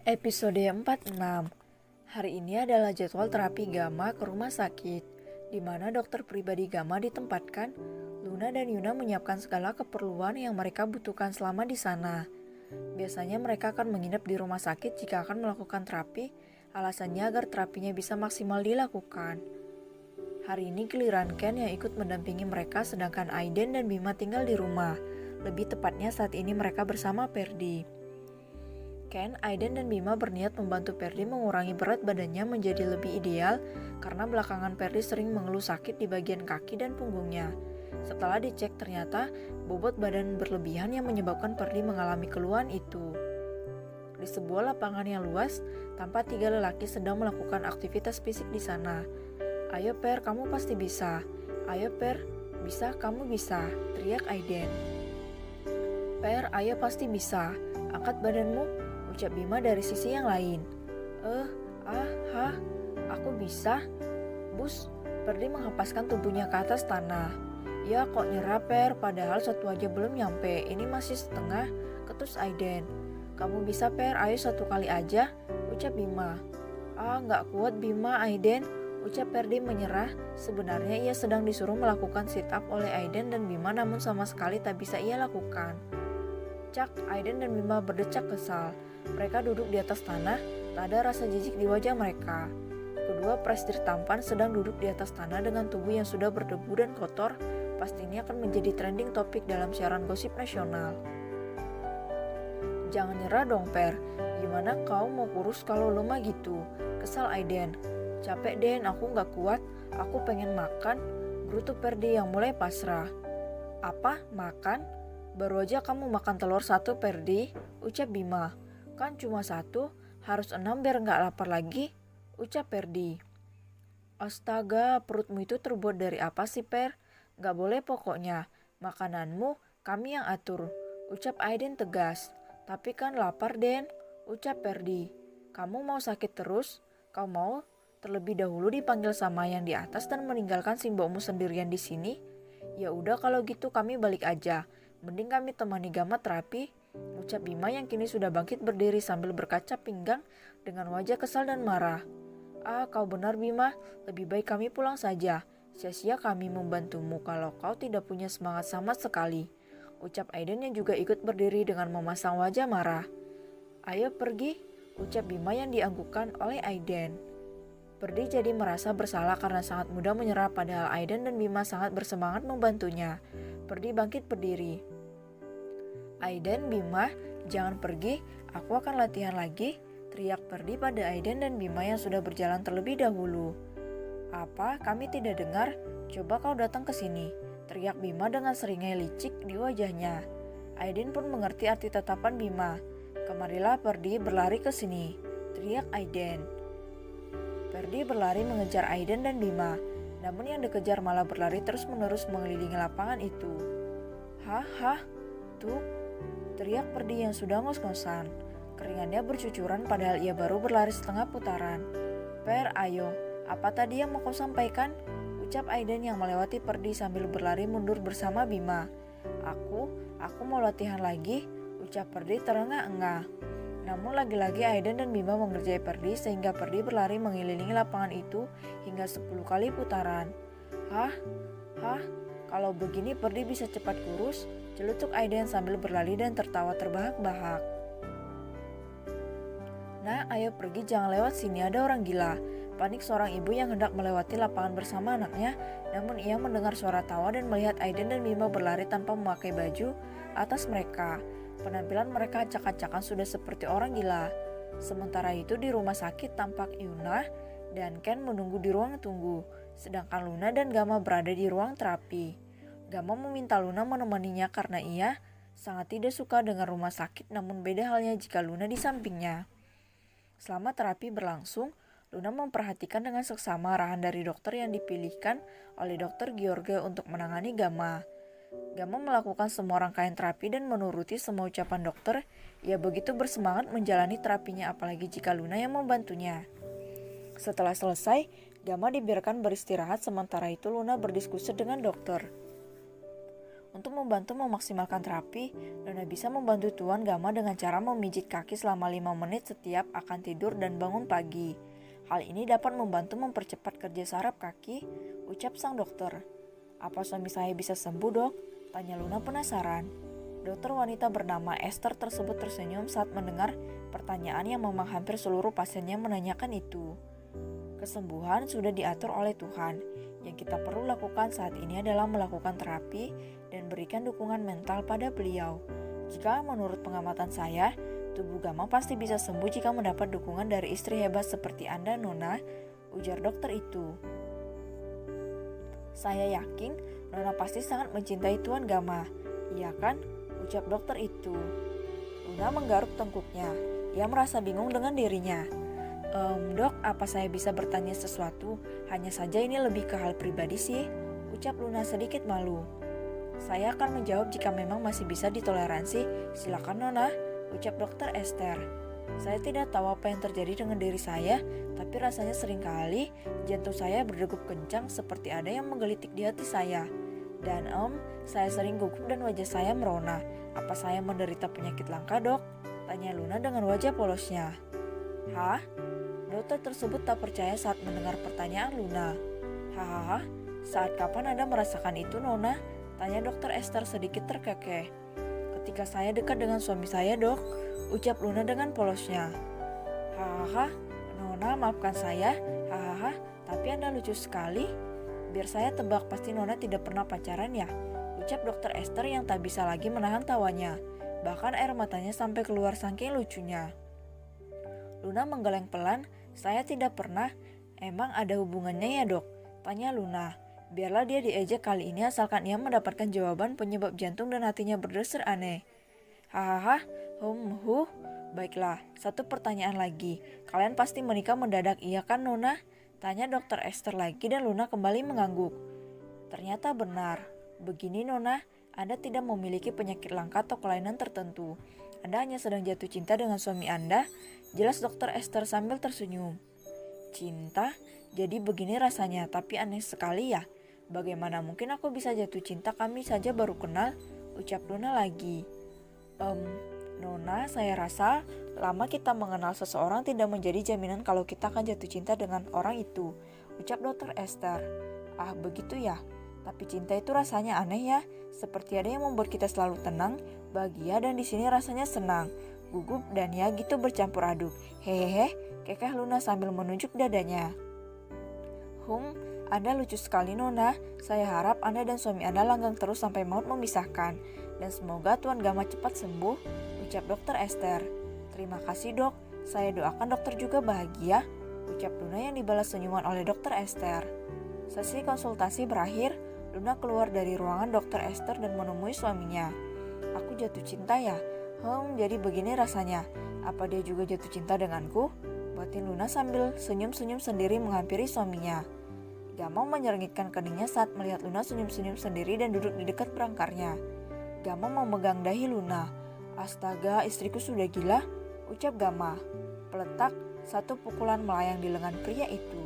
Episode 46. Hari ini adalah jadwal terapi Gamma ke rumah sakit, di mana dokter pribadi Gamma ditempatkan. Luna dan Yuna menyiapkan segala keperluan yang mereka butuhkan selama di sana. Biasanya mereka akan menginap di rumah sakit jika akan melakukan terapi, alasannya agar terapinya bisa maksimal dilakukan. Hari ini giliran Ken yang ikut mendampingi mereka, sedangkan Aiden dan Bima tinggal di rumah. Lebih tepatnya saat ini mereka bersama Perdi. Ken, Aiden, dan Bima berniat membantu Perdi mengurangi berat badannya menjadi lebih ideal karena belakangan Perdi sering mengeluh sakit di bagian kaki dan punggungnya. Setelah dicek ternyata bobot badan berlebihan yang menyebabkan Perdi mengalami keluhan itu. Di sebuah lapangan yang luas, tampak 3 lelaki sedang melakukan aktivitas fisik di sana. "Ayo Per, kamu pasti bisa. Ayo Per, bisa, kamu bisa," teriak Aiden. "Per, ayo pasti bisa. Angkat badanmu," ucap Bima dari sisi yang lain. Aku bisa." Bus, Perdi menghempaskan tubuhnya ke atas tanah. "Ya kok nyerah Per, padahal satu aja belum nyampe, ini masih setengah," ketus Aiden. "Kamu bisa Per, ayo satu kali aja," ucap Bima. Nggak kuat Bima, Aiden," ucap Perdi menyerah. Sebenarnya ia sedang disuruh melakukan sit up oleh Aiden dan Bima, namun sama sekali tak bisa ia lakukan. Cak, Aiden dan Bima berdecak kesal. Mereka duduk di atas tanah, tak ada rasa jijik di wajah mereka. Kedua presdir tampan sedang duduk di atas tanah dengan tubuh yang sudah berdebu dan kotor. Pasti ini akan menjadi trending topik dalam siaran gosip nasional. "Jangan nyerah dong Per, gimana kau mau kurus kalau lemah gitu?" kesal Aiden. "Capek Den, aku gak kuat, aku pengen makan," gerutu Perdi yang mulai pasrah. "Apa? Makan? Baru aja kamu makan telur 1 Perdi," ucap Bima. "Kan cuma 1, harus 6 biar gak lapar lagi," ucap Perdi. "Astaga, perutmu itu terbuat dari apa sih Per? Gak boleh pokoknya, makananmu kami yang atur," ucap Aiden tegas. "Tapi kan lapar Den," ucap Perdi. "Kamu mau sakit terus? Kau mau terlebih dahulu dipanggil sama yang di atas dan meninggalkan simbokmu sendirian di sini? Ya udah kalau gitu kami balik aja. Mending kami temani Gamma terapi," ucap Bima yang kini sudah bangkit berdiri sambil berkaca pinggang dengan wajah kesal dan marah. Kau benar Bima, lebih baik kami pulang saja. Sia-sia kami membantumu kalau kau tidak punya semangat sama sekali," ucap Aiden yang juga ikut berdiri dengan memasang wajah marah. "Ayo pergi," ucap Bima yang dianggukkan oleh Aiden. Perdi jadi merasa bersalah karena sangat mudah menyerah padahal Aiden dan Bima sangat bersemangat membantunya. Perdi bangkit berdiri. "Aiden, Bima, jangan pergi, aku akan latihan lagi," teriak Perdi pada Aiden dan Bima yang sudah berjalan terlebih dahulu. "Apa? Kami tidak dengar? Coba kau datang ke sini," teriak Bima dengan seringai licik di wajahnya. Aiden pun mengerti arti tatapan Bima. "Kemarilah Perdi, berlari ke sini," teriak Aiden. Perdi berlari mengejar Aiden dan Bima, namun yang dikejar malah berlari terus-menerus mengelilingi lapangan itu. Hah, tuh, teriak Perdi yang sudah ngos-ngosan. Keringannya bercucuran padahal ia baru berlari setengah putaran. "Per, ayo, apa tadi yang mau kau sampaikan?" ucap Aiden yang melewati Perdi sambil berlari mundur bersama Bima. Aku mau latihan lagi," ucap Perdi terengah-engah. Namun lagi-lagi Aiden dan Bima mengerjai Perdi sehingga Perdi berlari mengelilingi lapangan itu hingga 10 kali putaran. Hah, kalau begini Perdi bisa cepat kurus, celutuk Aiden sambil berlari dan tertawa terbahak-bahak. "Nah, ayo pergi, jangan lewat sini, ada orang gila," panik seorang ibu yang hendak melewati lapangan bersama anaknya, namun ia mendengar suara tawa dan melihat Aiden dan Bima berlari tanpa memakai baju atas mereka. Penampilan mereka acak-acakan sudah seperti orang gila. Sementara itu di rumah sakit tampak Yuna dan Ken menunggu di ruang tunggu, sedangkan Luna dan Gamma berada di ruang terapi. Gamma meminta Luna menemaninya karena ia sangat tidak suka dengan rumah sakit, namun beda halnya jika Luna di sampingnya. Selama terapi berlangsung, Luna memperhatikan dengan seksama arahan dari dokter yang dipilihkan oleh Dr. George untuk menangani Gamma. Gamma melakukan semua rangkaian terapi dan menuruti semua ucapan dokter. Ia begitu bersemangat menjalani terapinya apalagi jika Luna yang membantunya. Setelah selesai, Gamma dibiarkan beristirahat sementara itu Luna berdiskusi dengan dokter. Untuk membantu memaksimalkan terapi, Luna bisa membantu Tuan Gama dengan cara memijit kaki selama 5 menit setiap akan tidur dan bangun pagi. Hal ini dapat membantu mempercepat kerja saraf kaki, ucap sang dokter. Apa suami saya bisa sembuh, dok? Tanya Luna penasaran. Dokter wanita bernama Esther tersebut tersenyum saat mendengar pertanyaan yang memang hampir seluruh pasiennya menanyakan itu. Kesembuhan sudah diatur oleh Tuhan. Yang kita perlu lakukan saat ini adalah melakukan terapi dan berikan dukungan mental pada beliau. Jika menurut pengamatan saya, tubuh Gama pasti bisa sembuh jika mendapat dukungan dari istri hebat seperti Anda, Nona, ujar dokter itu. Saya yakin Nona pasti sangat mencintai Tuan Gama. Iya kan? Ucap dokter itu. Luna menggaruk tengkuknya. Ia merasa bingung dengan dirinya. Dok, apa saya bisa bertanya sesuatu? Hanya saja ini lebih ke hal pribadi sih. Ucap Luna sedikit malu. Saya akan menjawab jika memang masih bisa ditoleransi. Silakan Nona, ucap dokter Esther. Saya tidak tahu apa yang terjadi dengan diri saya, tapi rasanya seringkali jantung saya berdegup kencang seperti ada yang menggelitik di hati saya. Dan saya sering gugup dan wajah saya merona. Apa saya menderita penyakit langka, dok? Tanya Luna dengan wajah polosnya. Hah? Dokter tersebut tak percaya saat mendengar pertanyaan Luna. Hahaha, saat kapan Anda merasakan itu, Nona? Tanya dokter Esther sedikit terkekeh. Ketika saya dekat dengan suami saya, dok, ucap Luna dengan polosnya. Hahaha, Nona maafkan saya, hahaha, tapi Anda lucu sekali. Biar saya tebak pasti Nona tidak pernah pacaran ya, ucap dokter Esther yang tak bisa lagi menahan tawanya. Bahkan air matanya sampai keluar saking lucunya. Luna menggeleng pelan, saya tidak pernah. Emang ada hubungannya ya, dok? Tanya Luna. Biarlah dia diejek kali ini asalkan ia mendapatkan jawaban penyebab jantung dan hatinya berdesir aneh. Hahaha, baiklah, satu pertanyaan lagi. Kalian pasti menikah mendadak, iya kan Nona? Tanya dokter Esther lagi dan Luna kembali mengangguk. Ternyata benar. Begini Nona, Anda tidak memiliki penyakit langka atau kelainan tertentu. Anda hanya sedang jatuh cinta dengan suami Anda, jelas dokter Esther sambil tersenyum. Cinta? Jadi begini rasanya, tapi aneh sekali ya. Bagaimana mungkin aku bisa jatuh cinta, kami saja baru kenal, ucap Luna lagi. Nona, saya rasa lama kita mengenal seseorang tidak menjadi jaminan kalau kita akan jatuh cinta dengan orang itu, ucap dokter Esther. Ah, begitu ya? Tapi cinta itu rasanya aneh ya, seperti ada yang membuat kita selalu tenang, bahagia dan di sini rasanya senang, gugup dan ya gitu bercampur aduk. Hehehe, kekeh Luna sambil menunjuk dadanya. Anda lucu sekali Nona. Saya harap Anda dan suami Anda langgeng terus sampai maut memisahkan. Dan semoga Tuan Gama cepat sembuh, ucap dokter Esther. Terima kasih dok, saya doakan dokter juga bahagia, ucap Luna yang dibalas senyuman oleh dokter Esther. Sesi konsultasi berakhir, Luna keluar dari ruangan dokter Esther dan menemui suaminya. Aku jatuh cinta ya? Jadi begini rasanya. Apa dia juga jatuh cinta denganku? Batin Luna sambil senyum-senyum sendiri menghampiri suaminya. Gama menyerengitkan keningnya saat melihat Luna senyum-senyum sendiri dan duduk di dekat perangkarnya. Gama memegang dahi Luna. Astaga, istriku sudah gila, ucap Gama. Peletak, satu pukulan melayang di lengan pria itu.